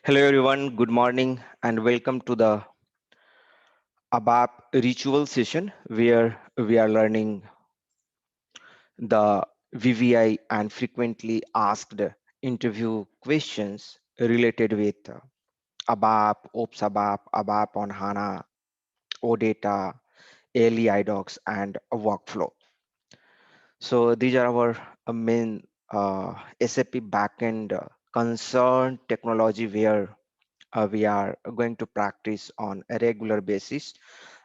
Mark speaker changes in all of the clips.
Speaker 1: Hello everyone, good morning and welcome to the ABAP ritual session where we are learning the VVI and frequently asked interview questions related with ABAP, OPS ABAP, ABAP on HANA, OData, ALE iDocs and a workflow. So these are our main SAP backend concern technology where we are going to practice on a regular basis,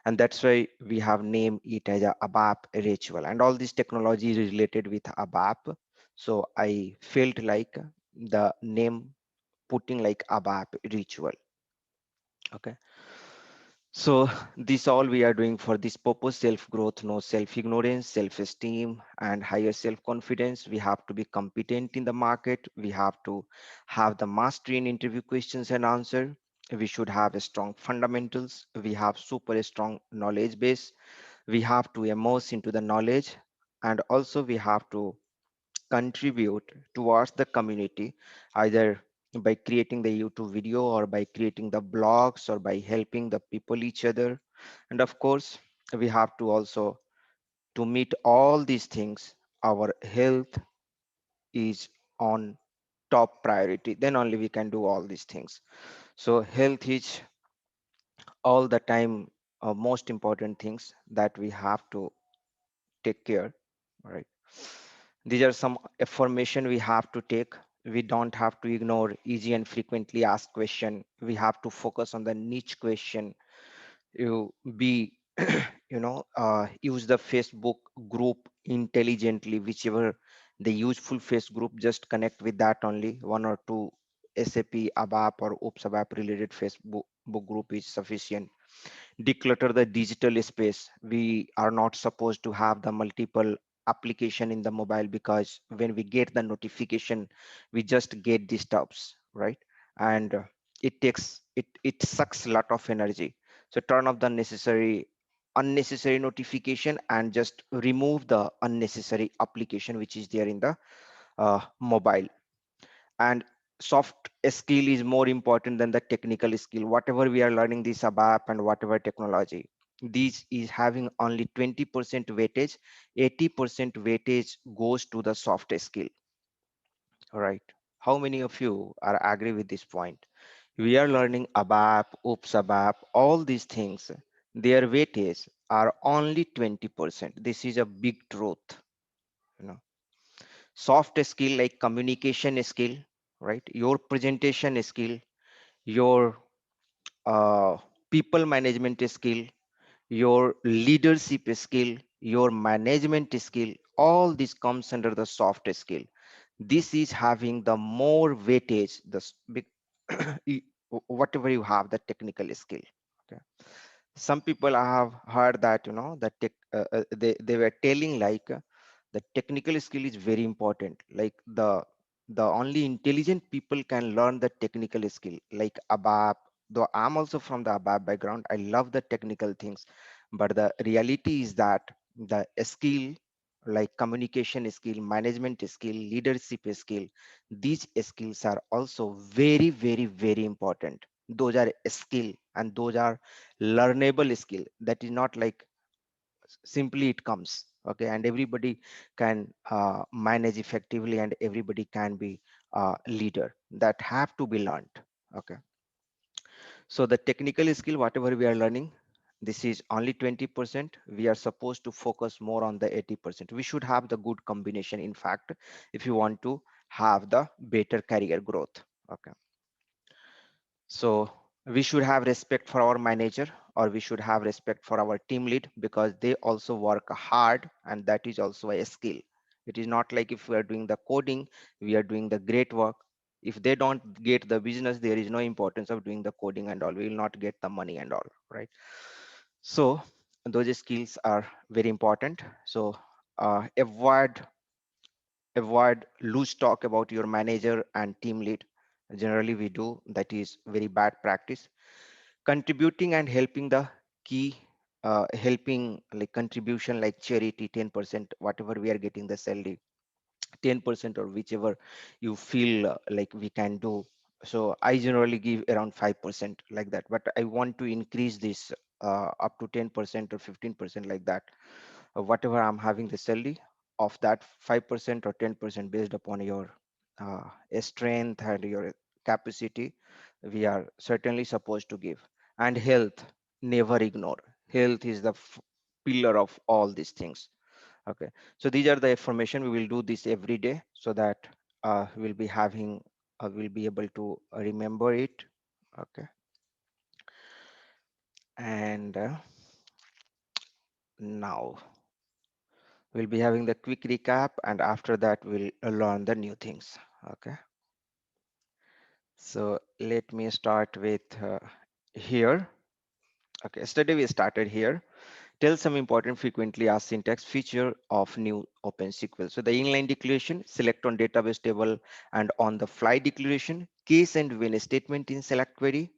Speaker 1: and that's why we have named it as a ABAP ritual, and all this technology is related with ABAP. So I felt like the name putting like ABAP ritual. Okay, so this all we are doing for this purpose: self growth, no self ignorance, self esteem and higher self confidence. We have to be competent in the market, we have to have the mastery in interview questions and answer, we should have a strong fundamentals, we have super strong knowledge base, we have to immerse into the knowledge, and also we have to contribute towards the community, either by creating the YouTube video or by creating the blogs or by helping the people each other. And of course, we have to also, to meet all these things, our health is on top priority. Then only we can do all these things. So health is all the time most important things that we have to take care. All right. These are some affirmation we have to take. We don't have to ignore easy and frequently asked question. We have to focus on the niche question. You be, use the Facebook group intelligently, whichever the useful face group, just connect with that only. One or two SAP, ABAP or OPS ABAP related Facebook book group is sufficient. Declutter the digital space. We are not supposed to have the multiple application in the mobile, because when we get the notification we just get disturbs, right? And it sucks a lot of energy. So turn off the unnecessary notification and just remove the unnecessary application which is there in the mobile. And soft skill is more important than the technical skill. Whatever we are learning this ABAP and whatever technology, this is having only 20% weightage. 80% weightage goes to the soft skill. All right, how many of you are agree with this point? We are learning ABAP, oops ABAP, all these things, their weightage are only 20%. This is a big truth. you know Soft skill like communication skill, right? Your presentation skill, your uh, people management skill, your leadership skill, your management skill, all this comes under the soft skill. This is having the more weightage, you- whatever you have the technical skill. Okay, some people I have heard that that they were telling like the technical skill is very important, like the only intelligent people can learn the technical skill like ABAP. Though I'm also from the ABAP background, I love the technical things, but the reality is that the skill like communication skill, management skill, leadership skill, these skills are also very very very important. Those are skill and those are learnable skill. That is not like simply it comes, okay, and everybody can manage effectively and everybody can be leader. That have to be learned. Okay, so the technical skill whatever we are learning, this is only 20%. We are supposed to focus more on the 80%. We should have the good combination, in fact, if you want to have the better career growth. Okay, so we should have respect for our manager, or we should have respect for our team lead, because they also work hard and that is also a skill. It is not like if we are doing the coding, we are doing the great work. If they don't get the business, there is no importance of doing the coding and all. We will not get the money and all, right? So those skills are very important. So avoid loose talk about your manager and team lead. Generally we do, that is very bad practice. Contributing and helping the key, helping like contribution like charity, 10%, whatever we are getting the salary, 10% or whichever you feel like we can do, So I generally give around 5% like that, but I want to increase this up to 10% or 15% like that. Whatever I'm having the salary of that 5% or 10% based upon your strength and your capacity, we are certainly supposed to give. And health, never ignore. Health is the pillar of all these things. Okay, so these are the information. We will do this every day so that we'll be having we'll be able to remember it. Okay, and now we'll be having the quick recap, and after that we'll learn the new things. Okay, so let me start with here. Okay, yesterday we started here. Tell some important frequently asked syntax feature of new OpenSQL. So the inline declaration, select on database table and on the fly declaration, case and when a statement in select query,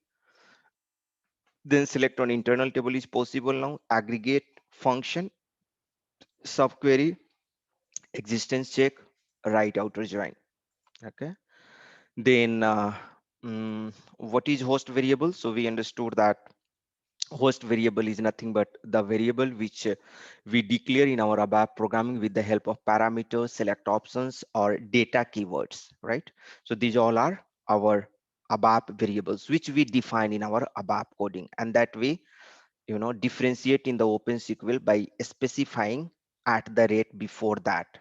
Speaker 1: then select on internal table is possible now, aggregate function, subquery, existence check, write outer join. Okay. Then what is host variable? So we understood that host variable is nothing but the variable which we declare in our ABAP programming with the help of parameters, select options, or data keywords, right? So these all are our ABAP variables which we define in our ABAP coding, and that way, differentiate in the OpenSQL by specifying at the rate before that.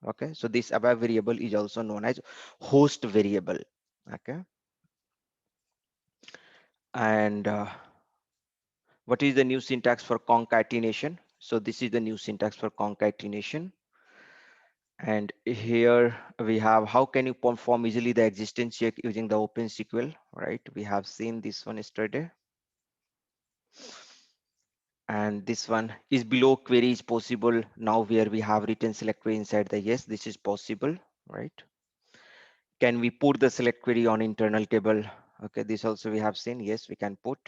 Speaker 1: Okay, so this ABAP variable is also known as host variable. Okay, and what is the new syntax for concatenation? So this is the new syntax for concatenation. And here we have how can you perform easily the existence check using the OpenSQL, right? We have seen this one yesterday. And this one is below query is possible. Now where we have written select query inside the yes, this is possible, right? Can we put the select query on internal table? Okay, this also we have seen. Yes, we can put.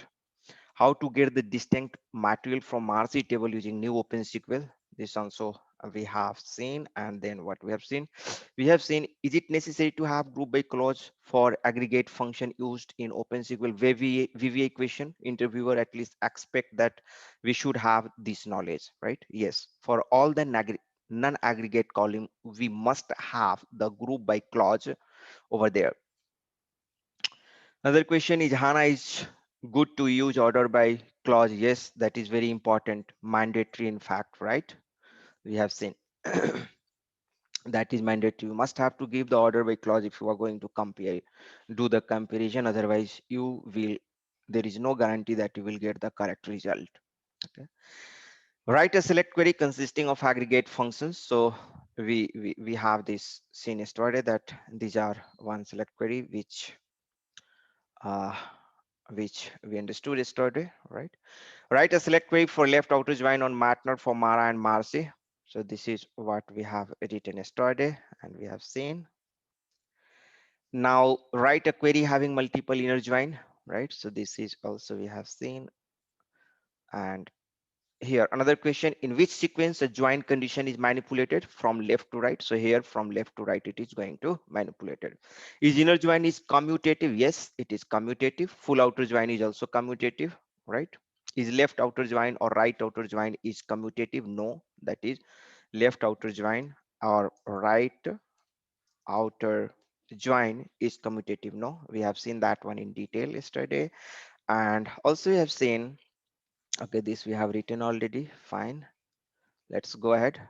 Speaker 1: How to get the distinct material from RC table using new OpenSQL. This also we have seen. And then what we have seen, is it necessary to have group by clause for aggregate function used in OpenSQL VBA question? Interviewer at least expect that we should have this knowledge, right? Yes, for all the non-aggregate column, we must have the group by clause over there. Another question is HANA is good to use order by clause. Yes, that is very important, mandatory in fact, right? We have seen that is mandatory. You must have to give the order by clause if you are going to compare, do the comparison. Otherwise, there is no guarantee that you will get the correct result. Okay. Write a select query consisting of aggregate functions. So we have this seen yesterday that these are one select query uh, which we understood yesterday, right? Write a select query for left outer join on Matner for Mara and Marcy. So this is what we have written yesterday and we have seen. Now write a query having multiple inner join, right? So this is also we have seen. And here another question, in which sequence a join condition is manipulated from left to right? So here from left to right it is going to manipulated. Is inner join is commutative? Yes, it is commutative. Full outer join is also commutative, right? Is left outer join or right outer join is commutative? No, that is left outer join or right outer join is commutative. No, we have seen that one in detail yesterday. And also we have seen, okay, this we have written already, fine. Let's go ahead.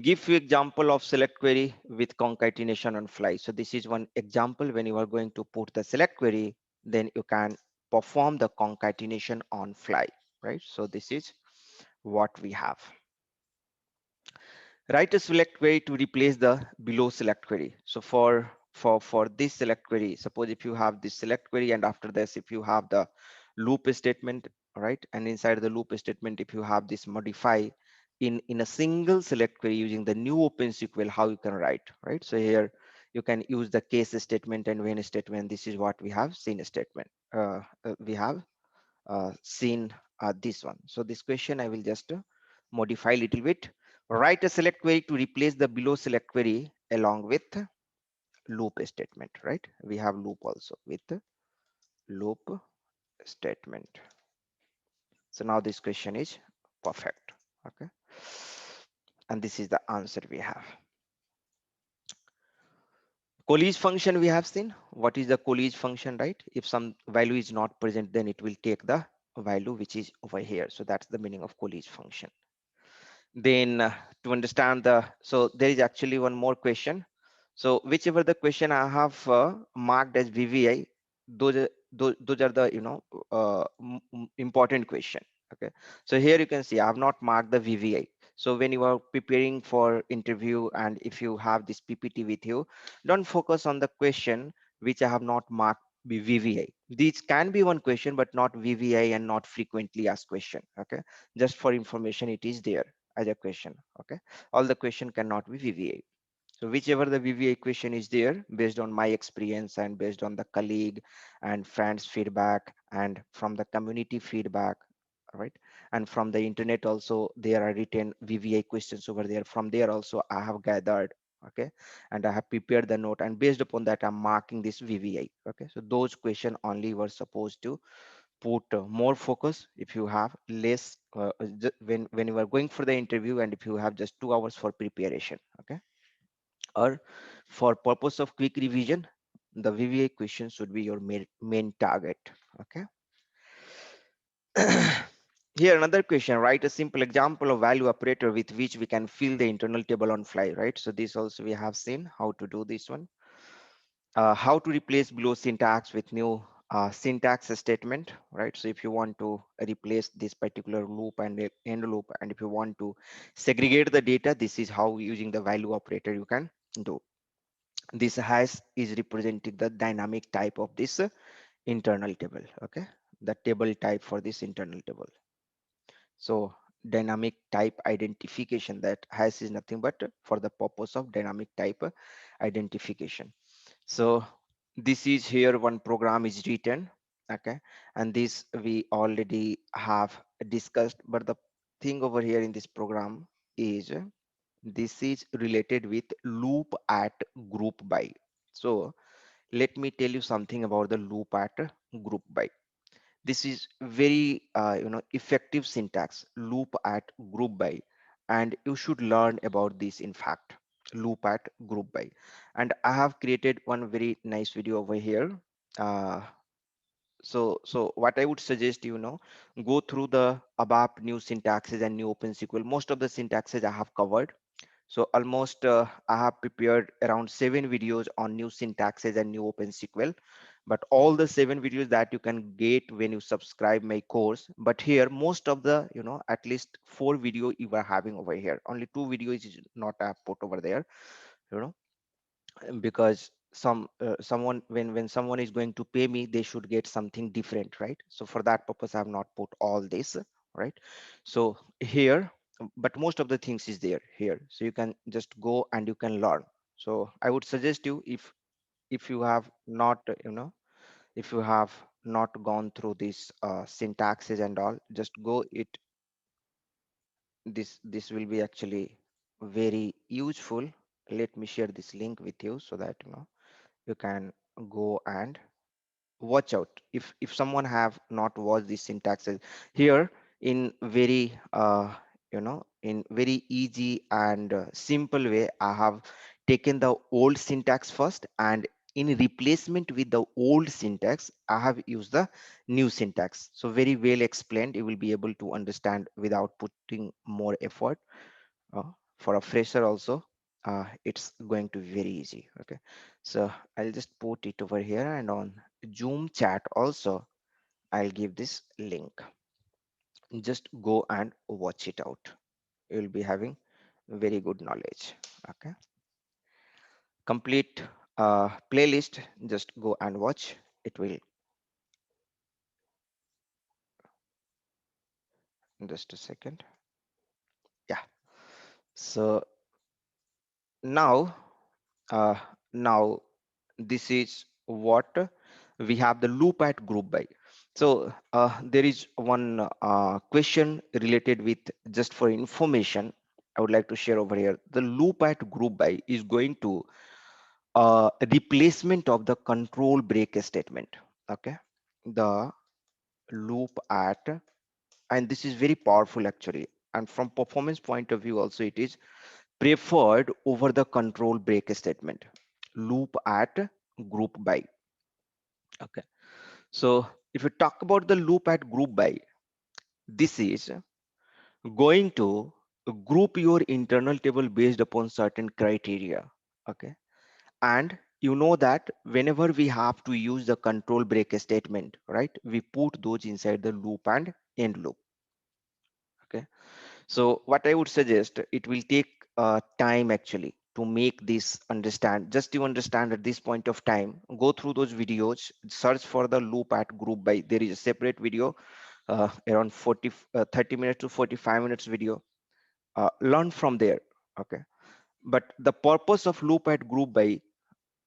Speaker 1: Give few example of select query with concatenation on fly. So this is one example when you are going to put the select query, then you can perform the concatenation on fly, right? So this is what we have. Write a select query to replace the below select query. So for this select query, suppose if you have this select query and after this, if you have the loop statement, right? And inside the loop statement, if you have this modify in a single select query using the new OpenSQL, how you can write, right? So here you can use the case statement and when statement. This is what we have seen a statement. We have seen this one. So this question I will just modify a little bit. Write a select query to replace the below select query along with loop statement, right? We have loop also with loop statement. So now this question is perfect. Okay, and this is the answer we have. College function we have seen. What is the college function, right? If some value is not present, then it will take the value which is over here. So that's the meaning of college function. Then to understand so there is actually one more question. So whichever the question I have marked as VVI, those are the important question. Okay, so here you can see I have not marked the VVI. So when you are preparing for interview and if you have this PPT with you, don't focus on the question which I have not marked VVI. These can be one question, but not VVI and not frequently asked question. Okay, just for information, it is there as a question. Okay, all the question cannot be VVA. So whichever the VVA question is there, based on my experience and based on the colleague and friends feedback and from the community feedback, right? And from the internet also, there are written VVA questions over there. From there also, I have gathered, okay, and I have prepared the note, and based upon that, I'm marking this VVA. Okay, so those questions only were supposed to put more focus if you have less when you are going for the interview, and if you have just 2 hours for preparation. Okay, or for purpose of quick revision, the VVA question should be your main target. Okay. Here another question, write a simple example of value operator with which we can fill the internal table on fly, right? So this also we have seen how to do this one. How to replace below syntax with new syntax statement, right? So if you want to replace this particular loop and end loop, and if you want to segregate the data, this is how using the value operator you can do. This hash is representing the dynamic type of this internal table. Okay, the table type for this internal table. So dynamic type identification, that hash is nothing but for the purpose of dynamic type identification. So this is here one program is written. Okay, and this we already have discussed, but the thing over here in this program is this is related with loop at group by. So let me tell you something about the loop at group by. This is very effective syntax, loop at group by, and you should learn about this. In fact, loop at group by, and I have created one very nice video over here. uh, so what I would suggest, go through the ABAP new syntaxes and new OpenSQL. Most of the syntaxes I have covered. So almost I have prepared around 7 videos on new syntaxes and new OpenSQL, but all the 7 videos that you can get when you subscribe my course. But here, most of the, at least 4 video you are having over here. Only 2 videos is not I have put over there, you know, because someone when someone is going to pay me, they should get something different, right? So for that purpose, I have not put all this, right? So here, but most of the things is there here, so you can just go and you can learn. So I would suggest you, if you have not if you have not gone through this syntaxes and all, just go it. This will be actually very useful. Let me share this link with you so that you can go and watch out. If someone have not watched these syntaxes here, in very in very easy and simple way, I have taken the old syntax first, and in replacement with the old syntax, I have used the new syntax. So very well explained, you will be able to understand without putting more effort. For a fresher also, it's going to be very easy. Okay, so I'll just put it over here, and on Zoom chat also I'll give this link. Just go and watch it out. You'll be having very good knowledge. Okay, complete playlist, just go and watch. It will, just a second. Yeah, so now uh, now this is what we have, the loop at group by. So there is one question related with, just for information, I would like to share over here. The loop at group by is going to replacement of the control break statement. Okay, the loop at, and this is very powerful actually, and from performance point of view also it is preferred over the control break statement. Loop at group by. Okay, so if you talk about the loop at group by, this is going to group your internal table based upon certain criteria. Okay, and you know that whenever we have to use the control break statement, right, we put those inside the loop and end loop. Okay, so what I would suggest, it will take time actually to make this understand. Just to understand at this point of time, go through those videos, search for the loop at group by. There is a separate video, around 30 minutes to 45 minutes video. Learn from there. Okay, but the purpose of loop at group by,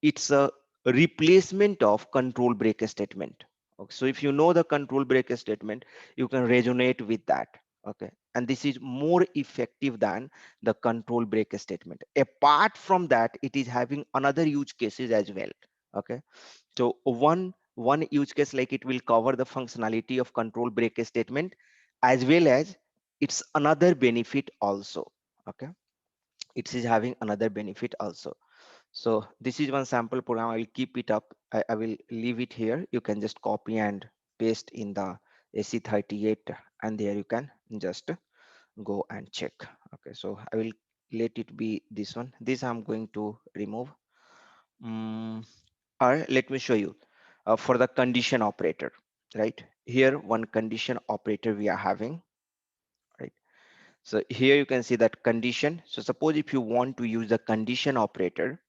Speaker 1: it's a replacement of control break statement. Okay, so if you know the control break statement, you can resonate with that. Okay, and this is more effective than the control break statement. Apart from that, it is having another use cases as well. Okay, so one use case, like it will cover the functionality of control break statement, as well as it's another benefit also. Okay, it is having another benefit also. So this is one sample program. I will keep it up. I will leave it here. You can just copy and paste in the AC38, and there you can just go and check. Okay, so I will let it be this one. This I'm going to remove. Or let me show you for the condition operator, right? Here, one condition operator we are having, right? So here you can see that condition. So suppose if you want to use the condition operator,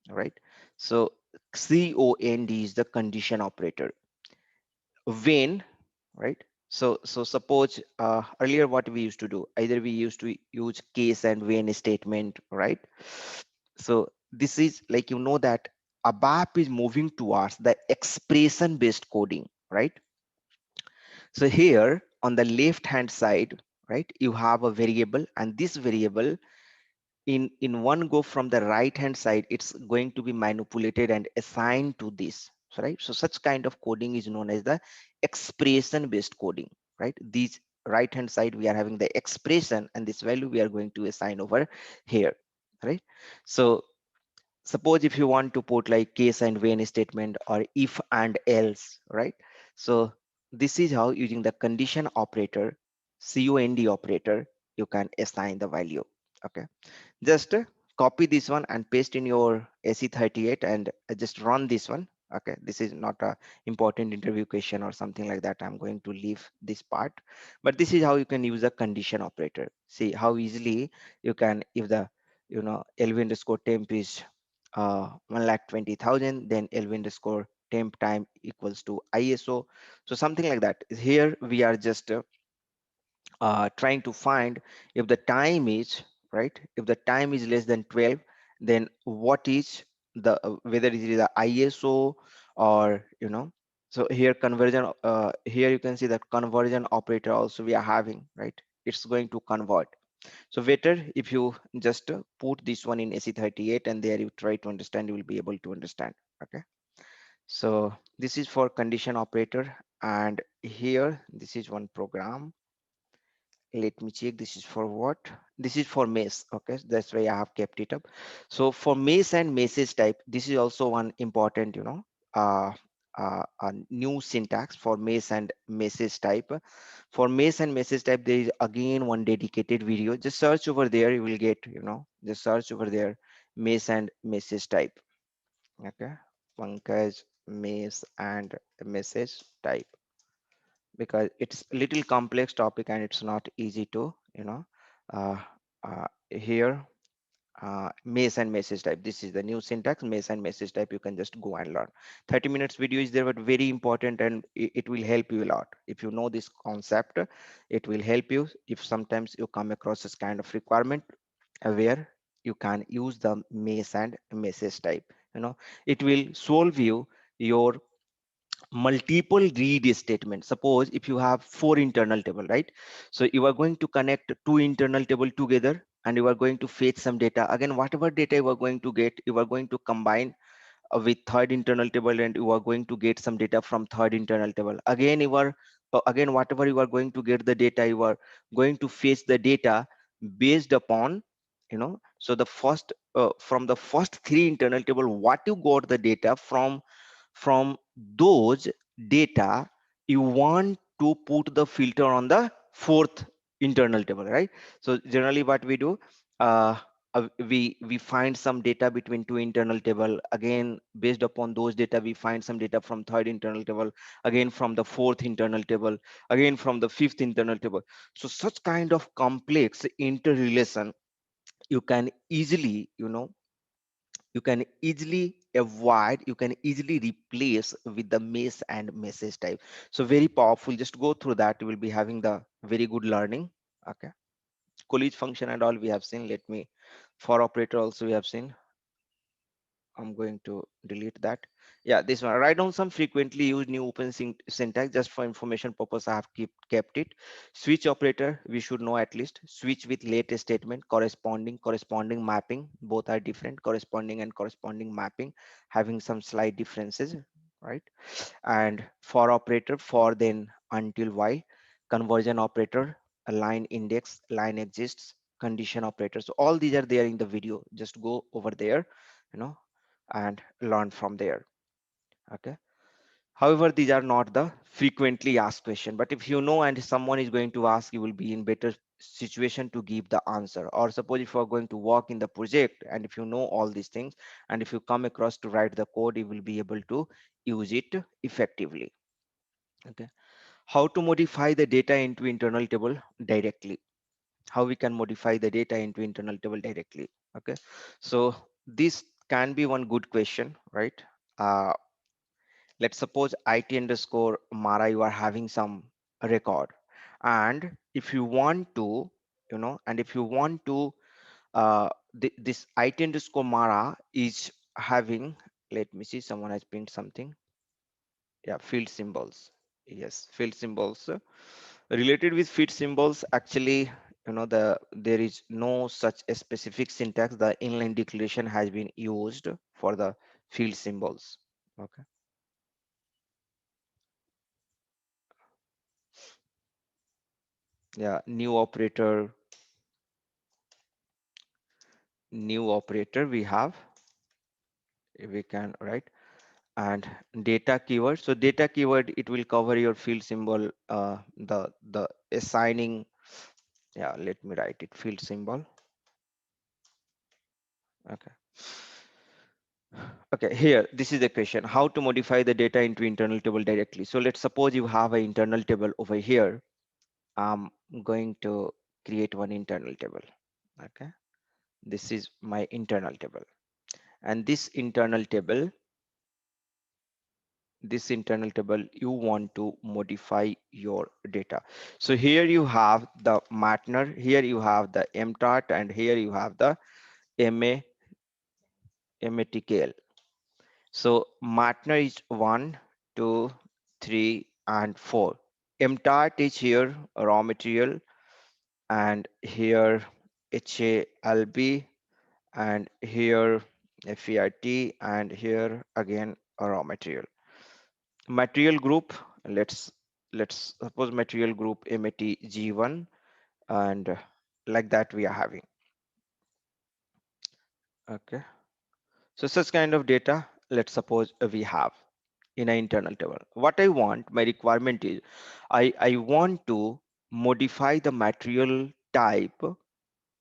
Speaker 1: right? So COND is the condition operator. When, right? So suppose earlier what we used to do, either we used to use case and when statement, right? So this is like, you know that ABAP is moving towards the expression based coding, right? So here on the left hand side, right, you have a variable, and this variable in one go from the right hand side, it's going to be manipulated and assigned to this. So, right, so such kind of coding is known as the expression based coding, right? These right hand side we are having the expression, and this value we are going to assign over here, right? So suppose if you want to put like case and when statement, or if and else, right? So this is how, using the condition operator, COND operator, you can assign the value. Okay, just copy this one and paste in your AC38, and just run this one. Okay, this is not a important interview question or something like that. I'm going to leave this part, but this is how you can use a condition operator. See how easily you can, if the, you know, LV underscore temp is 1,20,000, then LV underscore temp time equals to ISO. So something like that. Here we are just trying to find if the time is, right, if the time is less than 12, then what is the whether it is the ISO, or you know. So here conversion, here you can see that conversion operator also we are having, right? It's going to convert. So better if you just put this one in AC38, and there you try to understand, you will be able to understand. Okay, so this is for condition operator, and here this is one program. Let me check, this is for what? This is for mesh. Okay, that's why I have kept it up. So for mesh and message type, this is also one important, you know, a new syntax for mesh and message type. For mesh and message type, there is again one dedicated video. Just search over there, you will get, you know, just search over there, mesh and message type. Okay, Pankaj, mesh and message type, because it's a little complex topic and it's not easy to, you know, uh, here mesh and message type, this is the new syntax. Mesh and message type, you can just go and learn. 30 minutes video is there, but very important, and it will help you a lot if you know this concept. It will help you if sometimes you come across this kind of requirement where you can use the mesh and message type. You know, it will solve you your multiple read statements. Suppose if you have 4 internal table, right? So you are going to connect 2 internal table together, and you are going to fetch some data. Again, whatever data you are going to get, you are going to combine with third internal table, and you are going to get some data from third internal table. Again, you are again, whatever you are going to get the data, you are going to fetch the data based upon, so the first from the first three internal table, what you got the data from those data, you want to put the filter on the fourth internal table, right? So generally what we do, uh, we find some data between two internal table. Again, based upon those data, we find some data from third internal table, again from the fourth internal table, again from the fifth internal table. So such kind of complex interrelation, you can easily, you can easily avoid, you can easily replace with the mesh and message type. So very powerful. Just go through that, you will be having the very good learning. Okay, college function and all we have seen. Let me, for operator also we have seen. I'm going to delete that. Yeah, this one. Write down some frequently used new open syntax. Just for information purpose, I have kept it. Switch operator, we should know at least. Switch with latest statement, corresponding mapping. Both are different. Corresponding and corresponding mapping, having some slight differences, right? And for operator, for then until while. Conversion operator, a line index, line exists, condition operator. So all these are there in the video. Just go over there, you know and learn from there. Okay, however, these are not the frequently asked question, but if you know and someone is going to ask, you will be in better situation to give the answer. Or suppose if you are going to work in the project, and if you know all these things, and if you come across to write the code, you will be able to use it effectively. Okay, how to modify the data into internal table directly. How we can modify the data into internal table directly. Okay, so this can be one good question, right? uh, let's suppose it underscore mara, you are having some record, and if you want to, and if you want to, this it underscore mara is having, let me see, someone has pinned something. Yeah, field symbols. Yes, field symbols. Related with field symbols, actually, there is no such a specific syntax. The inline declaration has been used for the field symbols. Okay. Yeah, new operator we have, we can write. And data keyword, so data keyword, it will cover your field symbol, the assigning. Yeah, let me write it, field symbol. Okay. Okay, here, this is the question: how to modify the data into internal table directly. So let's suppose you have an internal table over here. I'm going to create one internal table. Okay, this is my internal table, and this internal table you want to modify your data. So here you have the matner, here you have the mtart, and here you have the ma matkl. So matner is 1, 2, 3, and 4. mtart is here raw material, and here halb, and here fet, and here again a raw material. Material group, let's suppose material group matg1, and like that we are having. Okay, so such kind of data, let's suppose we have in an internal table. What I want, my requirement is, I want to modify the material type.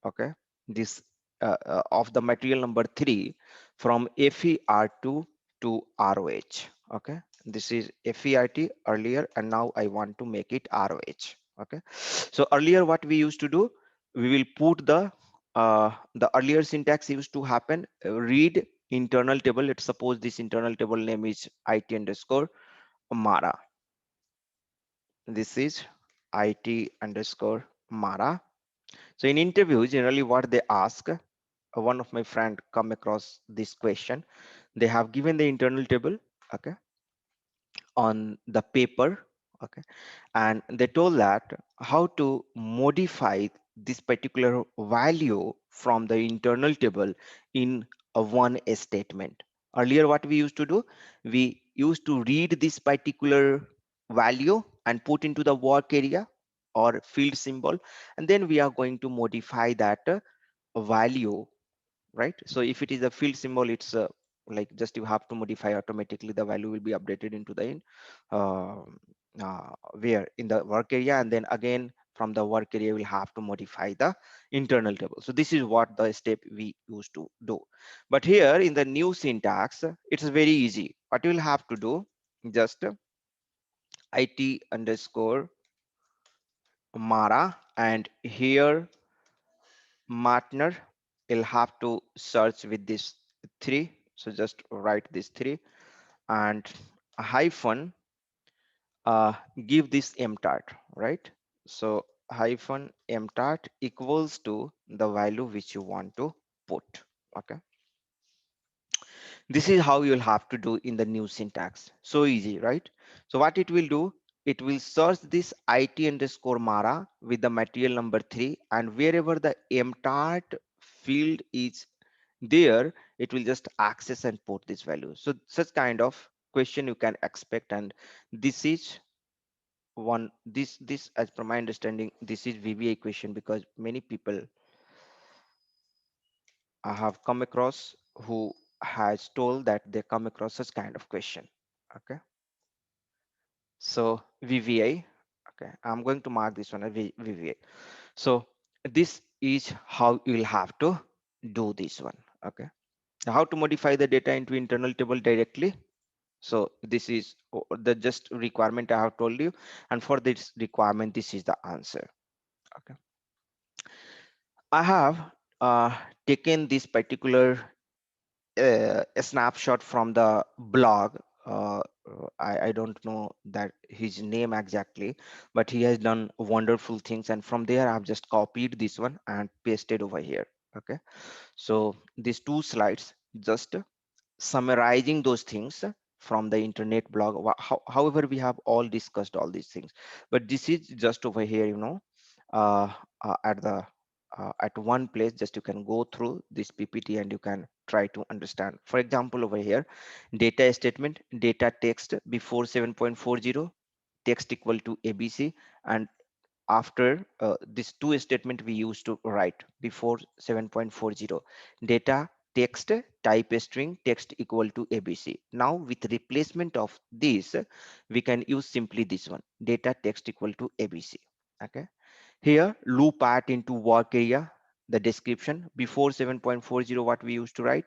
Speaker 1: Okay, this of the material number 3 from FER2 to ROH. Okay, this is FERT earlier, and now I want to make it ROH. Okay, so earlier what we used to do, we will put the earlier syntax used to happen, read internal table. Let's suppose this internal table name is it underscore mara. This is it underscore mara. So in interview, generally what they ask, one of my friend come across this question. They have given the internal table, okay, on the paper, okay, and they told that how to modify this particular value from the internal table in a one statement. Earlier, what we used to do, we used to read this particular value and put into the work area or field symbol, and then we are going to modify that value, right? So if it is a field symbol, it's like just you have to modify automatically, the value will be updated into the uh, where in the work area, and then again from the work area we'll have to modify the internal table. So this is what the step we used to do. But here in the new syntax, it's very easy. What you will have to do, just it underscore mara, and here Martner, you'll have to search with this three. So just write this three and a hyphen, give this mtart, right? So hyphen mtart equals to the value which you want to put. Okay. This is how you'll have to do in the new syntax. So easy, right? So what it will do, it will search this it underscore mara with the material number 3, and wherever the mtart field is there, it will just access and put this value. So such kind of question you can expect, and this is one, this as per my understanding, this is VBA question, because many people I have come across who has told that they come across such kind of question. Okay, so VBA. Okay, I'm going to mark this one as VBA. So this is how you will have to do this one. Okay, now how to modify the data into internal table directly. So this is the just requirement I have told you, and for this requirement, this is the answer. Okay, I have taken this particular a snapshot from the blog. I don't know that his name exactly, but he has done wonderful things, and from there I've just copied this one and pasted over here. Okay, so these two slides just summarizing those things from the internet blog. However, we have all discussed all these things, but this is just over here, uh, at the at one place, just you can go through this PPT and you can try to understand. For example, over here, data statement, data text before 7.40, text equal to ABC, and after this two statement we used to write before 7.40, data text type string text equal to ABC. Now with replacement of this, we can use simply this one, data text equal to ABC. Okay, here loop at into work area, the description before 7.40, what we used to write,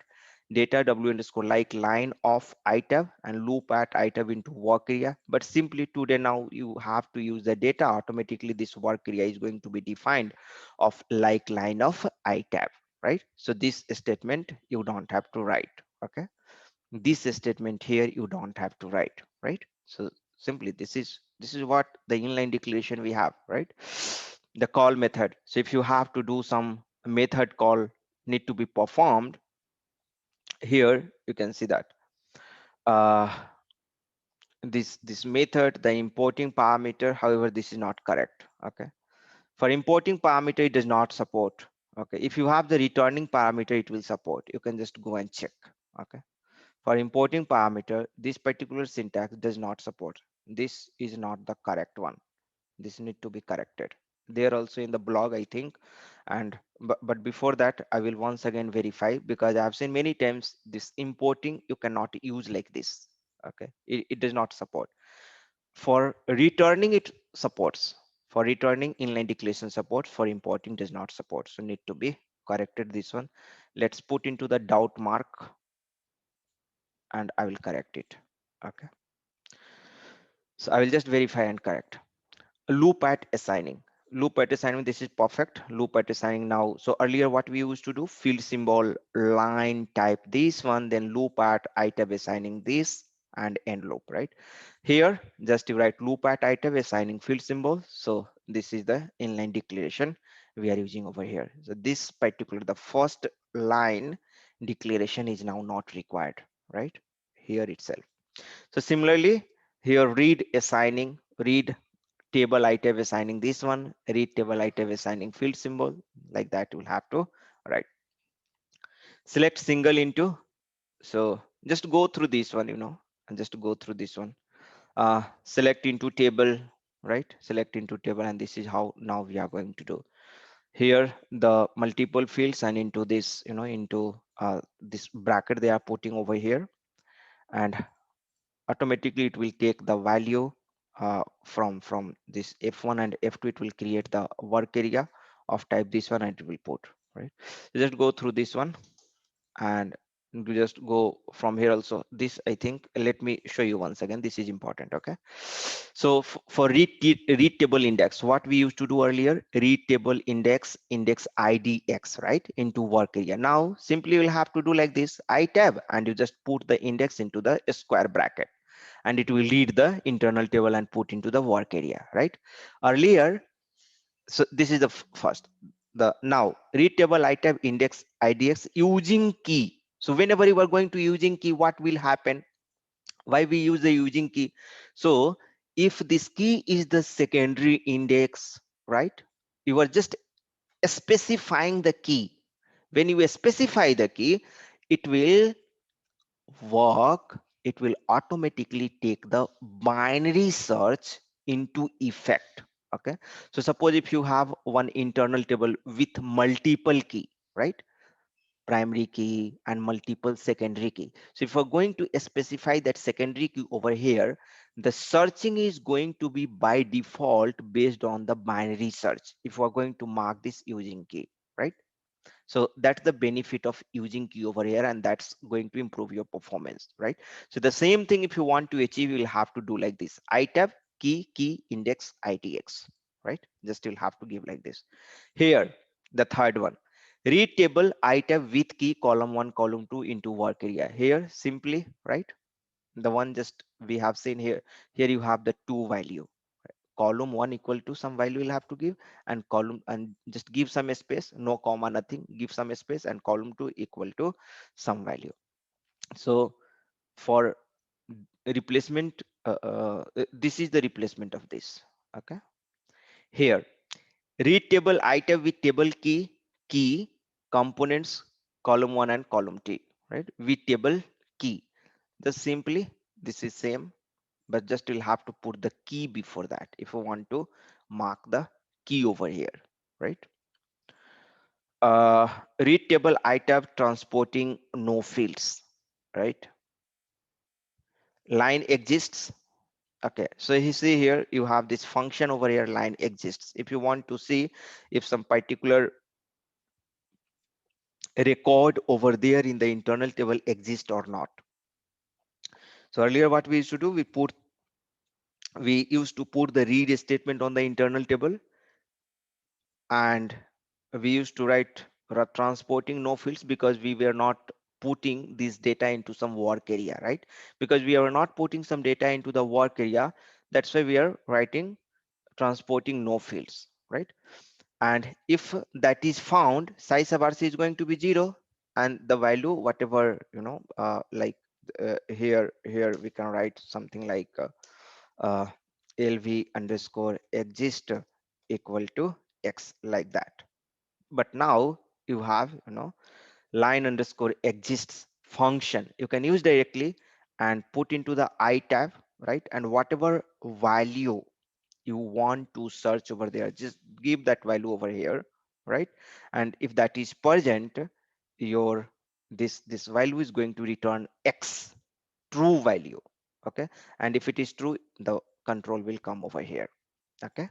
Speaker 1: data w underscore like line of item, and loop at item into work area. But simply today now you have to use the data, automatically this work area is going to be defined of like line of item, right? So this statement you don't have to write. Okay, this statement here you don't have to write, right? So simply this is what the inline declaration we have, right? The call method. So if you have to do some method call need to be performed, here you can see that uh, this method, the importing parameter, however this is not correct. Okay, for importing parameter it does not support. Okay, if you have the returning parameter it will support, you can just go and check. Okay, for importing parameter this particular syntax does not support, this is not the correct one, this need to be corrected. They're also in the blog, I think. And but before that I will once again verify, because I've seen many times this importing you cannot use like this. Okay, it does not support. For returning it supports, for returning inline declaration supports, for importing does not support, so need to be corrected this one. Let's put into the doubt mark and I will correct it. Okay, so I will just verify and correct. Loop at assigning, loop at assigning, this is perfect. Loop at assigning now, so earlier what we used to do, field symbol line type this one, then loop at item assigning this, and end loop, right? Here just you write loop at item assigning field symbol. So this is the inline declaration we are using over here. So this particular, the first line declaration is now not required, right here itself. So similarly here, read assigning, read table item assigning this one, read table item assigning field symbol, like that you will have to write. Select single into, so just go through this one, and just go through this one. Select into table, right? Select into table, and this is how now we are going to do. Here the multiple fields, and into this, into this bracket they are putting over here, and automatically it will take the value from this F1 and F2. It will create the work area of type this one, and it will put, right? So just go through this one, and to just go from here also. This, I think, let me show you once again, this is important. Okay, so for read table index, what we used to do earlier, read table index idx, right, into work area. Now simply you'll have to do like this, I tab, and you just put the index into the square bracket, and it will read the internal table and put into the work area, right? Earlier, so this is the first, the now read table item index idx using key. So whenever you are going to using key, what will happen, why we use the using key? So if this key is the secondary index, right, you are just specifying the key. When you specify the key, it will work, it will automatically take the binary search into effect. Okay, so suppose if you have one internal table with multiple key, right, primary key and multiple secondary key. So if we're going to specify that secondary key over here, the searching is going to be by default based on the binary search if we're going to mark this using key, right? So that's the benefit of using key over here, and that's going to improve your performance, right? So the same thing, if you want to achieve, you'll have to do like this, itab key index itx, right? Just you'll have to give like this. Here the third one, read table itab with key column 1 column 2 into work area. Here simply, right, the one just we have seen here, here you have the two value, column 1 equal to some value you'll have to give, and column, and just give some space, no comma, nothing, give some space, and column 2 equal to some value. So for replacement, this is the replacement of this. Okay, here read table item with table key components column 1 and column 2, right, with table key. Just simply this is same, but just you'll have to put the key before that if you want to mark the key over here, right? uh Read table item transporting no fields, right, line exists. Okay, so you see here you have this function over here, line exists. If you want to see if some particular record over there in the internal table exists or not. So earlier what we used to do, we used to put the read statement on the internal table, and we used to write transporting no fields, because we were not putting this data into some work area, right? Because we are not putting some data into the work area, that's why we are writing transporting no fields, right? And if that is found, size of RC is going to be 0, and the value whatever, like here we can write something like uh, lv underscore exist equal to x, like that. But now you have, line underscore exists function you can use directly and put into the I tab, right? And whatever value you want to search over there, just give that value over here, right? And if that is present, your this value is going to return x, true value. Okay, and if it is true, the control will come over here. Okay,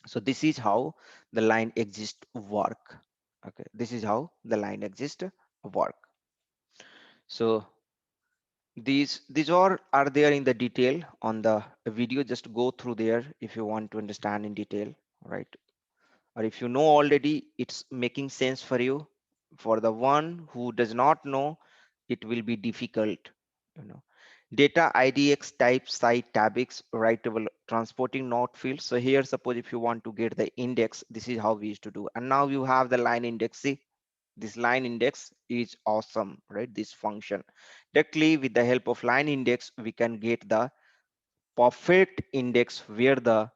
Speaker 1: so this is how the line exist work. Okay, this is how the line exist work. So these all are there in the detail on the video. Just go through there if you want to understand in detail, right? Or if you know already, it's making sense for you. For the one who does not know, it will be difficult, you know. Data idx type site tabix writable transporting not field. So here suppose if you want to get the index, this is how we used to do. And now you have the line index. See, this line index is awesome, right? This function directly with the help of line index we can get the perfect index where the,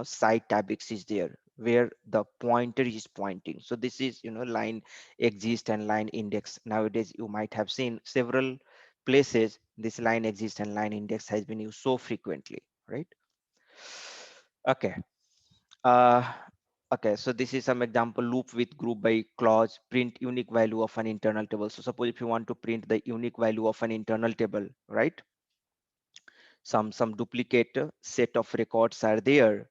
Speaker 1: site tabix is there, where the pointer is pointing. So this is, line exist and line index. Nowadays you might have seen several places this line exists and line index has been used so frequently, right? Okay. uh okay, so this is some example: loop with group by clause, print unique value of an internal table. So suppose if you want to print the unique value of an internal table, right? Some duplicate set of records are there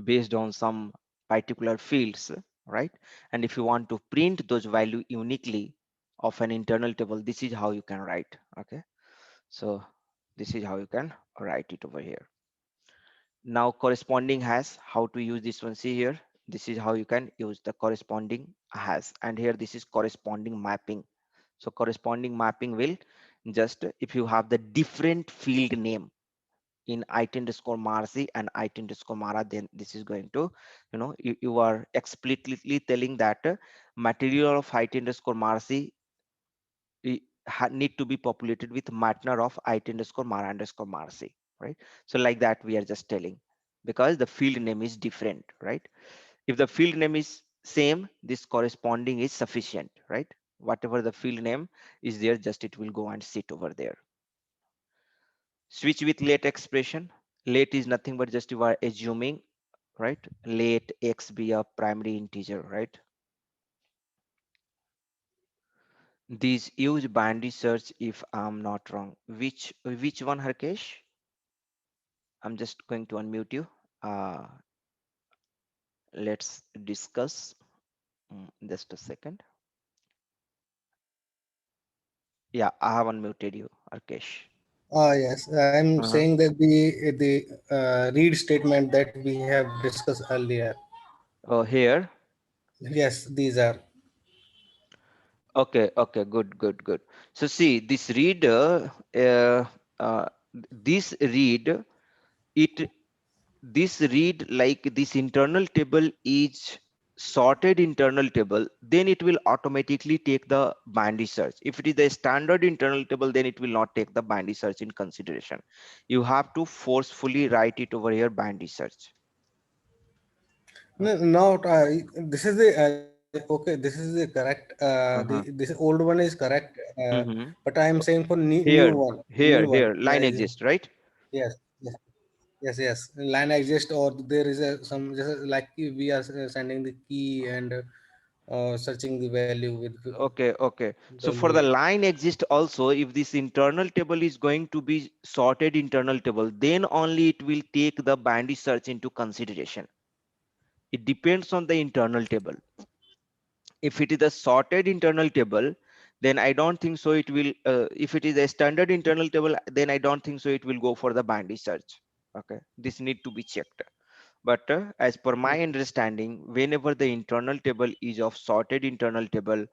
Speaker 1: based on some particular fields, right? And if you want to print those value uniquely of an internal table, this is how you can write. Okay, so this is how you can write it over here. Now corresponding has, how to use this one, see here, this is how you can use the corresponding has, and here this is corresponding mapping. So corresponding mapping will just, if you have the different field name in it underscore marcy and it underscore mara, then this is going to, you are explicitly telling that material of it underscore marcy need to be populated with partner of it underscore mara underscore marcy, right? So like that we are just telling, because the field name is different, right? If the field name is same, this corresponding is sufficient, right? Whatever the field name is there, just it will go and sit over there. Switch with late expression. Late is nothing but just you are assuming, right? Let x be a primary integer, right? These use binary search if I'm not wrong. Which one, Harkesh? I'm just going to unmute you. Uh, let's discuss. Just a second. Yeah, I have unmuted you, Harkesh.
Speaker 2: Yes, I'm
Speaker 1: Uh-huh.
Speaker 2: saying that the read statement that we have discussed earlier.
Speaker 1: Oh, here.
Speaker 2: Yes, these are.
Speaker 1: Okay, okay, good, good, good. So see, this read, uh, this read, it this read, like this internal table is sorted internal table, then it will automatically take the binary search. If it is a standard internal table, then it will not take the binary search in consideration. You have to forcefully write it over here, binary search.
Speaker 2: No, not this is the okay. This is the correct. This
Speaker 1: Uh-huh.
Speaker 2: old one is correct.
Speaker 1: Mm-hmm.
Speaker 2: But I am saying for new
Speaker 1: Here,
Speaker 2: one, new
Speaker 1: here,
Speaker 2: one.
Speaker 1: here, line exists, right?
Speaker 2: Yes, yes, yes, yes. Line exist, or there is a some just like we are sending the key and searching the value with
Speaker 1: Okay, okay. So for the
Speaker 2: the
Speaker 1: line exist also, if this internal table is going to be sorted internal table, then only it will take the binary search into consideration. It depends on the internal table. If it is a sorted internal table, then I don't think so it will, if it is a standard internal table, then I don't think so it will go for the binary search. Okay, this need to be checked. But as per my understanding, whenever the internal table is of sorted internal table,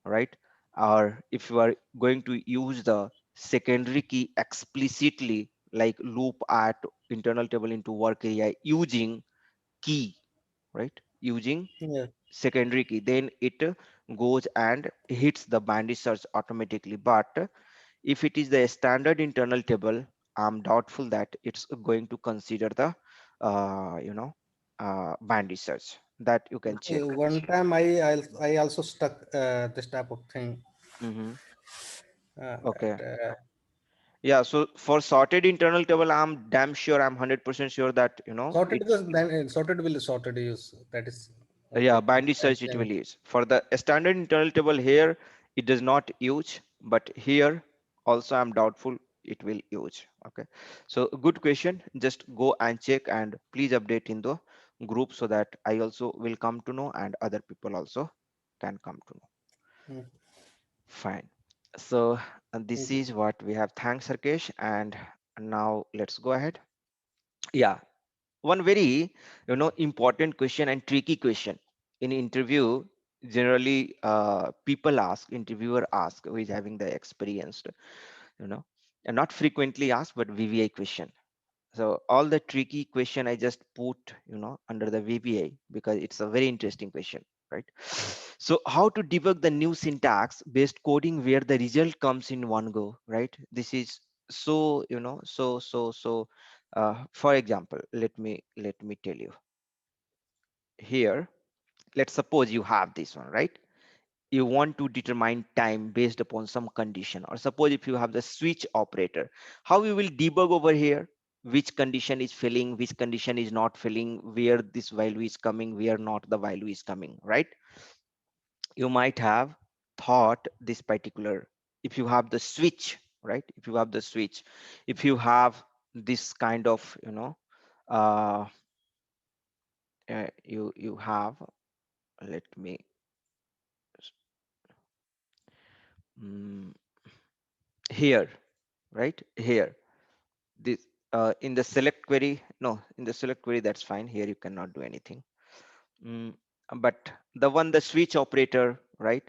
Speaker 1: right, or if you are going to use the secondary key explicitly, like loop at internal table into work area using key, right, using
Speaker 2: yeah.
Speaker 1: secondary key, then it goes and hits the binary search automatically. But if it is the standard internal table, I'm doubtful that it's going to consider the binary search. That you can check.
Speaker 2: One time I also stuck this type of thing.
Speaker 1: Hmm.
Speaker 2: That
Speaker 1: Okay. Yeah, so for sorted internal table, I'm damn sure, I'm 100% sure that
Speaker 2: sorted
Speaker 1: it's,
Speaker 2: because then sorted will sorted use that is
Speaker 1: yeah,
Speaker 2: okay.
Speaker 1: binary
Speaker 2: I'm
Speaker 1: search it
Speaker 2: saying
Speaker 1: will use. For the standard internal table here, it does not use, but here also I'm doubtful it will use. Okay, so good question. Just go and check and please update in the group so that I also will come to know and other people also can come to know.
Speaker 2: mm,
Speaker 1: Fine. So this
Speaker 2: mm,
Speaker 1: is what we have. Thanks, Sarkesh. And now let's go ahead. Yeah, one very important question and tricky question in interview. Generally people ask, interviewer ask, who is having the experienced, and not frequently asked, but VBA question. So all the tricky question I just put under the VBA because it's a very interesting question, right? So how to debug the new syntax based coding where the result comes in one go, right? This is so for example, let me tell you here. Let's suppose you have this one, right? you want to determine time based upon some condition, or suppose if you have the switch operator, how you will debug over here, which condition is filling, which condition is not filling, where this value is coming, where not the value is coming, right? You might have thought this particular, if you have the switch, right? If you have the switch, if you have this kind of, uh, you have, let me, mm, here, right here, this, in the select query, no, in the select query, that's fine. Here you cannot do anything. Mm, but the one, the switch operator, right?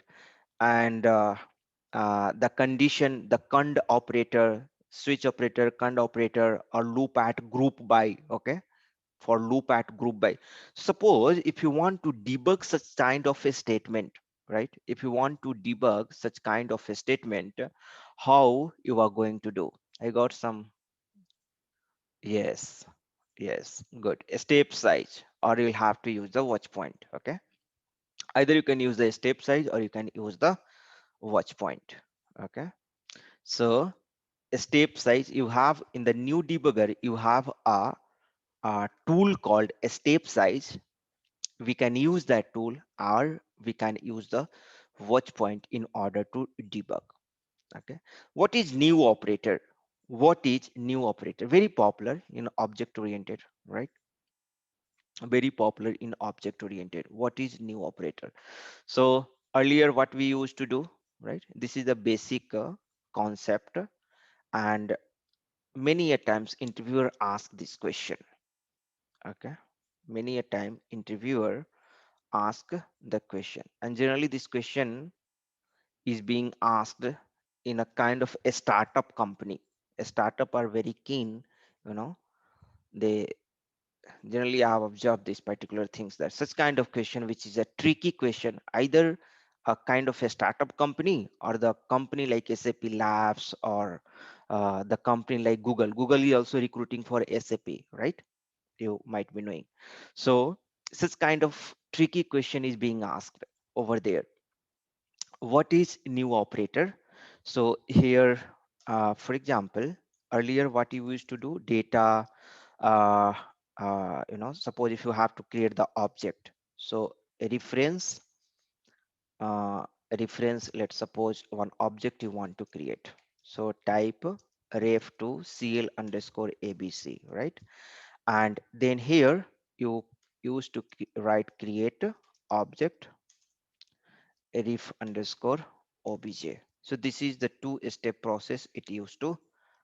Speaker 1: And the condition, the cond operator, switch operator, cond operator, or loop at group by, okay? For loop at group by. Suppose if you want to debug such kind of a statement, right? If you want to debug such kind of a statement, how you are going to do? I got some. Yes, yes, good. A step size, or you'll have to use the watch point. Okay, either you can use the step size or you can use the watch point. Okay, so a step size, you have in the new debugger, you have a tool called a step size. We can use that tool, or we can use the watch point in order to debug. Okay, what is new operator? What is new operator? Very popular in object oriented, right? Very popular in object oriented. What is new operator? So earlier what we used to do, right? This is the basic concept, and many a times interviewer ask this question. Okay, many a time interviewer ask the question, and generally this question is being asked in a kind of a startup company. A startup are very keen, you know, they generally I have observed these particular things, that such kind of question which is a tricky question, either a kind of a startup company or the company like SAP Labs, or the company like Google is also recruiting for SAP, right? You might be knowing. So such kind of tricky question is being asked over there. What is new operator? So here, for example, earlier what you used to do, data, uh, suppose if you have to create the object, so a reference, let's suppose one object you want to create. So type ref to cl underscore abc, right? And then here you used to write create object ref underscore obj. So this is the two-step process it used to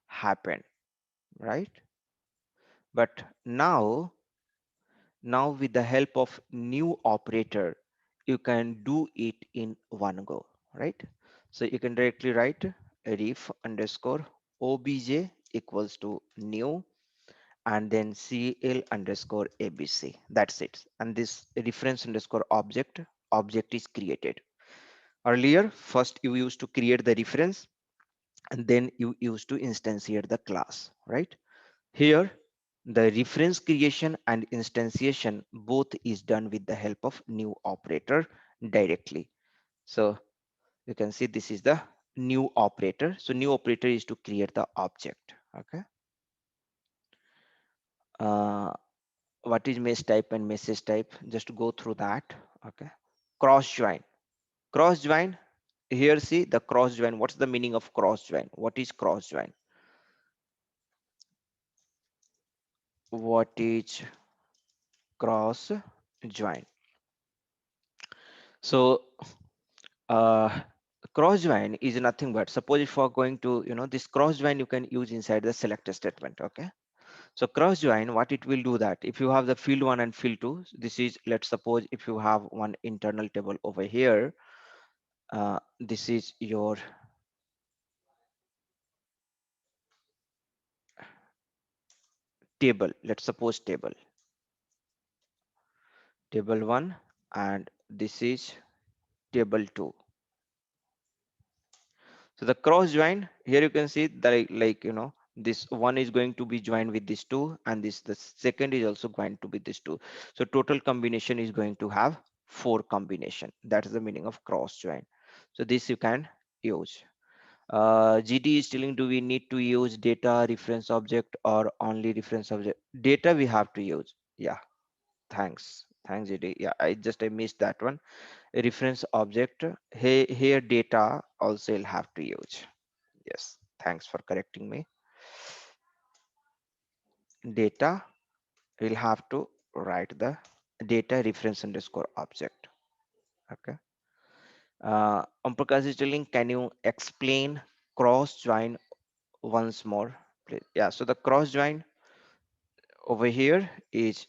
Speaker 1: happen, right? But now with the help of new operator, you can do it in one go, right? So you can directly write ref underscore obj equals to new, and then cl underscore abc. That's it. And this reference underscore object is created. Earlier, first you used to create the reference, and then you used to instantiate the class, right? Here, the reference creation and instantiation both is done with the help of new operator directly. So you can see this is the new operator. So new operator is to create the object. Okay. Uh, what is mesh type and message type? Just to go through that. Okay. Cross join. Cross join. Here, see the cross join. What's the meaning of cross join? What is cross join? What is cross join? So uh cross join is nothing but, suppose if you are going to, this cross join you can use inside the selector statement. Okay, so cross join, what it will do, that if you have the field 1 and field 2, this is, let's suppose if you have one internal table over here, this is your table, let's suppose table 1, and this is table 2. So the cross join, here you can see that, like, this one is going to be joined with this two, and this, the second is also going to be this two. So total combination is going to have four combination. That is the meaning of cross join. So this you can use. GD is telling, do we need to use data reference object or only reference object? Data we have to use. Yeah, thanks GD. Yeah, I missed that one. A reference object here data also will have to use. Yes, thanks for correcting me. Data will have to write the data reference underscore object. Okay. Om Prakash is telling, can you explain cross join once more, please? Yeah, so the cross join over here is,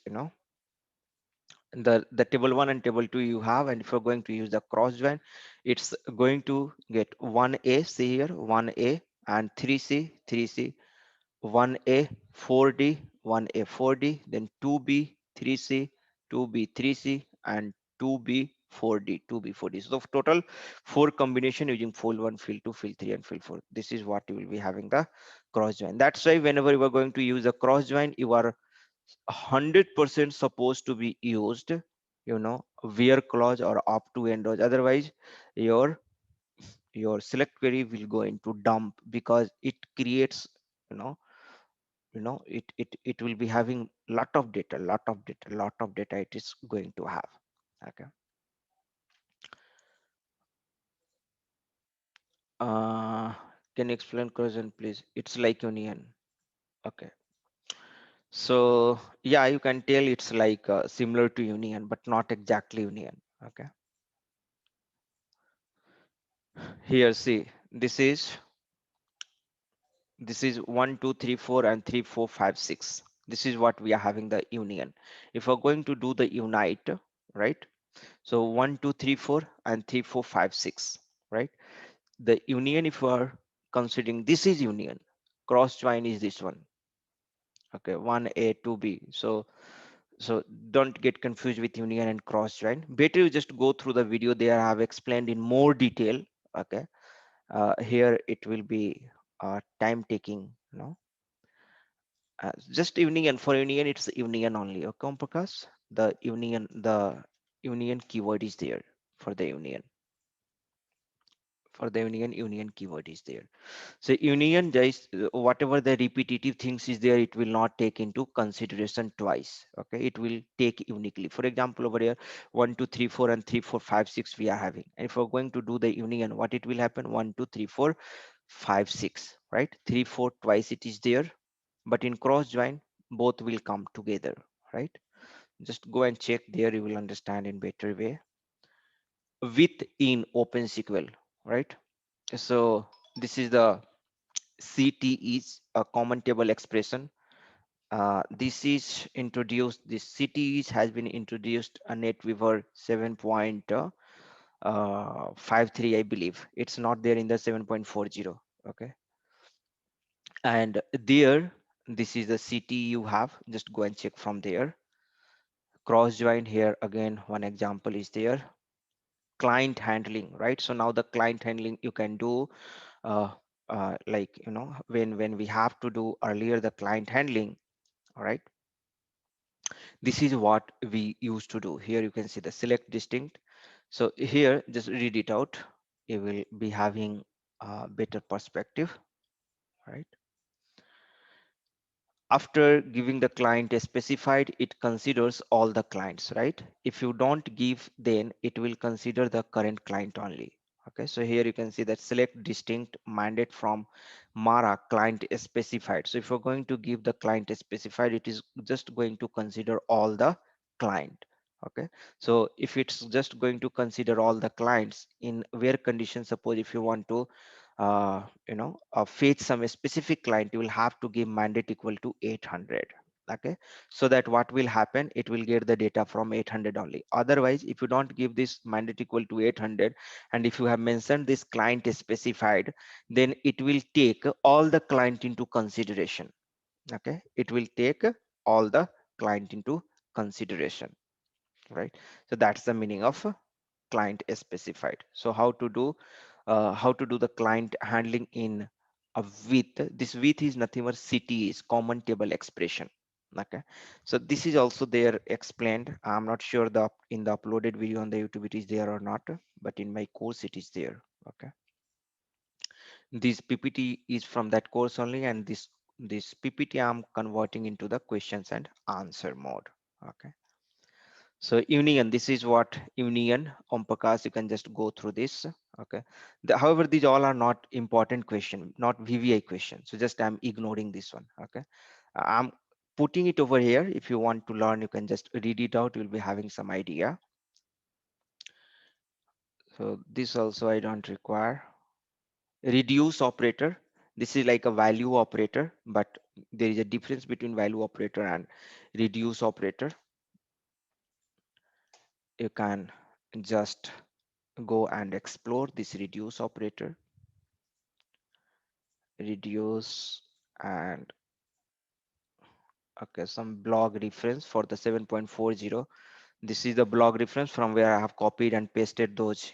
Speaker 1: the table 1 and table 2 you have, and if you're going to use the cross join, it's going to get 1a, see here 1a and 3c 3c, 1a 4d 1a 4d, then 2b 3c 2b 3c, and 2b 4d 2b 4d. So the total four combination using field 1, field 2, field 3 and field 4. This is what you will be having the cross join. That's why whenever you are going to use a cross join, you are 100% supposed to be used, where clause or up to end clause. Otherwise your select query will go into dump, because it creates, you know it will be having lot of data it is going to have. Okay. uh can you explain question please? It's like union. Okay. So yeah, you can tell it's like similar to union but not exactly union. Okay. Here, see, this is 1 2 3 4 and 3 4 5 6. This is what we are having the union. If we're going to do the unite, right? So 1 2 3 4 and 3 4 5 6, right? The union, if we are considering this is union, cross join is this one. Okay, 1a 2b. So don't get confused with union and cross join. Better you just go through the video, they have explained in more detail. Okay. Here it will be time taking, just union. For union it's union only. Okay, Om Prakash, the union keyword is there. For the union keyword is there. So union, there is whatever the repetitive things is there, it will not take into consideration twice. Okay, it will take uniquely. For example, over here 1 2 3 4 and 3 4 5 6 we are having, and if we're going to do the union, what it will happen? 1 2 3 4 5 6, right? 3 4 twice it is there, but in cross join both will come together, right? Just go and check there, you will understand in better way within open SQL, right? So this is the CT is a common table expression. This is introduced, this CT has been introduced a NetWeaver 7.53, I believe. It's not there in the 7.40. Okay. And there, this is the CT you have. Just go and check from there. Cross join here again, one example is there. Client handling, right? So now the client handling you can do, uh, like, when we have to do earlier the client handling, all right? This is what we used to do. Here you can see the select distinct. So here, just read it out. You will be having a better perspective, right? After giving the client a specified, it considers all the clients, right? If you don't give, then it will consider the current client only. Okay, so here you can see that select distinct mandate from Mara client specified. So if you're going to give the client specified, it is just going to consider all the client. Okay, so if it's just going to consider all the clients in where condition, suppose if you want to fetch some specific client, you will have to give mandate equal to 800. Okay, so that what will happen, it will get the data from 800 only. Otherwise, if you don't give this mandate equal to 800, and if you have mentioned this client is specified, then it will take all the client into consideration. Okay, it will take all the client into consideration, right? So that's the meaning of client specified. So how to do the client handling in a with. This with is nothing but CT is common table expression. Okay, so this is also there explained. I'm not sure the in the uploaded video on the YouTube it is there or not, but in my course it is there. Okay, this PPT is from that course only, and this PPT I'm converting into the questions and answer mode. Okay, so union, this is what union on Prakash, you can just go through this. Okay, however, these all are not important question, not VVI question, so just I'm ignoring this one. Okay, I'm putting it over here. If you want to learn, you can just read it out, you'll be having some idea. So this also I don't require. Reduce operator, this is like a value operator, but there is a difference between value operator and reduce operator. You can just go and explore this reduce operator. Reduce, and okay, some blog reference for the 7.40. This is the blog reference from where I have copied and pasted those,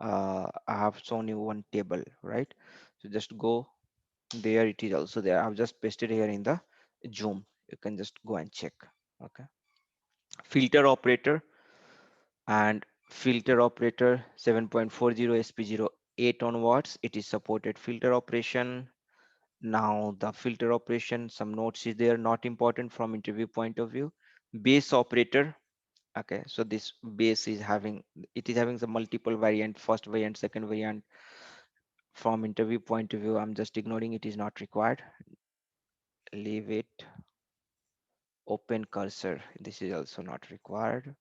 Speaker 1: I have shown you one table, right? So just go there, it is also there. I've just pasted here in the Zoom, you can just go and check. Okay, filter operator, and filter operator 7.40 SP08 onwards, it is supported filter operation. Now the filter operation, some notes is there, not important from interview point of view. Base operator, okay, so this base is having, it is having some multiple variant, first variant, second variant. From interview point of view, I'm just ignoring, it is not required, leave it. Open cursor, this is also not required.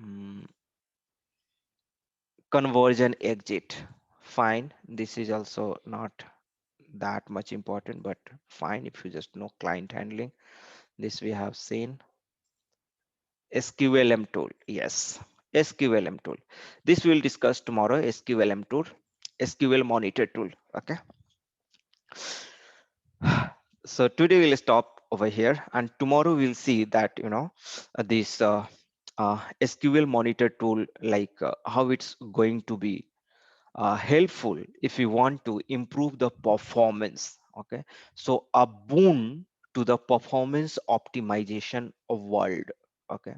Speaker 1: Mm, Conversion exit, fine, this is also not that much important, but fine if you just know client handling, this we have seen. SQLM tool, yes, SQLM tool, this we'll discuss tomorrow. SQLM tool, SQL Monitor tool. Okay, so today we'll stop over here, and tomorrow we'll see that this SQL Monitor tool, like how it's going to be helpful if we want to improve the performance. Okay, so a boon to the performance optimization of world. Okay,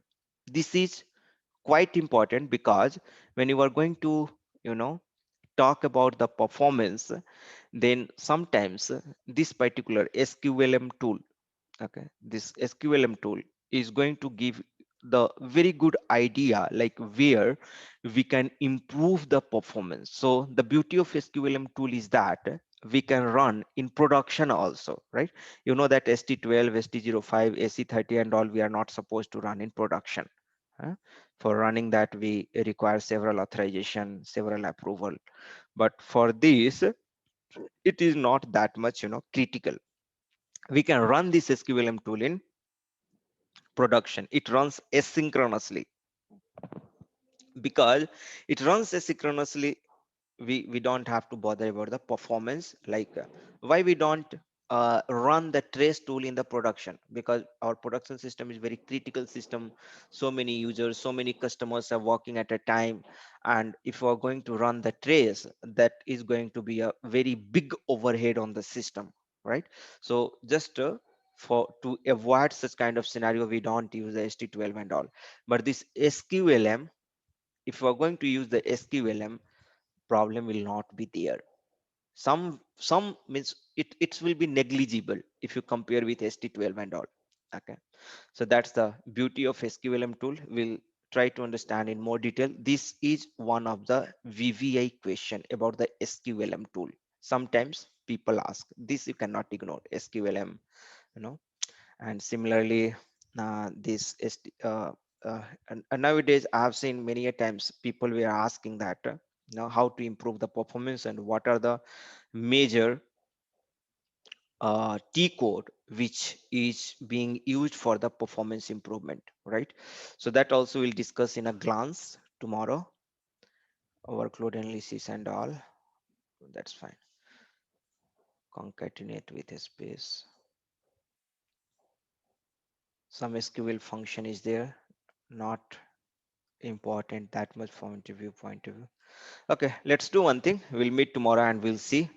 Speaker 1: this is quite important, because when you are going to you know talk about the performance, then sometimes this particular SQLM tool, okay, this SQLM tool is going to give the very good idea, like where we can improve the performance. So the beauty of SQLM tool is that we can run in production also, right? You know that ST12, ST05, AC30 and all, we are not supposed to run in production. huh? For running that, we require several authorization, several approval. But for this, it is not that much critical. We can run this SQLM tool in production. It runs asynchronously. Because it runs asynchronously, we don't have to bother about the performance. Like why we don't run the trace tool in the production? Because our production system is very critical system, so many users, so many customers are working at a time, and if we are going to run the trace, that is going to be a very big overhead on the system, right? So just for to avoid such kind of scenario, we don't use the ST12 and all. But this SQLM, if you are going to use the SQLM, problem will not be there. Some means it will be negligible if you compare with ST12 and all. Okay, so that's the beauty of SQLM tool. We'll try to understand in more detail. This is one of the VVI question about the SQLM tool. Sometimes people ask this, you cannot ignore SQLM, you know and similarly this is and nowadays I have seen many a times people were asking that how to improve the performance, and what are the major T code which is being used for the performance improvement, right? So that also we'll discuss in a glance tomorrow. Workload analysis and all, that's fine. Concatenate with a space, some SQL function is there, not important that much from interview point of view. Okay, let's do one thing. We'll meet tomorrow and we'll see.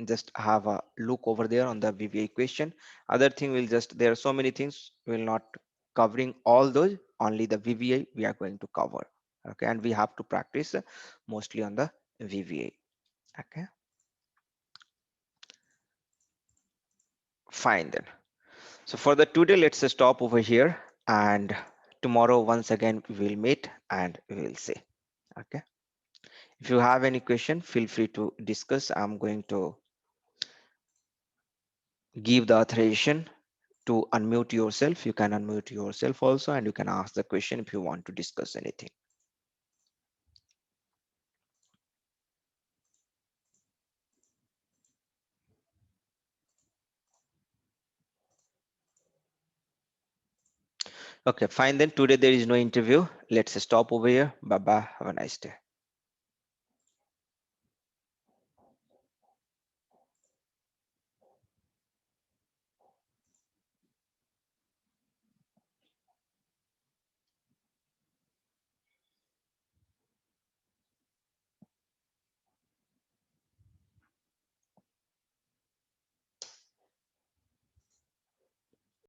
Speaker 1: just have a look over there on the VBA question. Other thing will just, there are so many things, we'll not covering all those, only the VBA we are going to cover. Okay, and we have to practice mostly on the VBA. Okay, fine then. So for the today, let's stop over here, and tomorrow once again we will meet and we will see. Okay, if you have any question, feel free to discuss. I'm going to give the authorization to unmute yourself. You can unmute yourself also, and you can ask the question if you want to discuss anything. Okay, fine then. Today there is no interview. Let's stop over here. Bye bye. Have a nice day.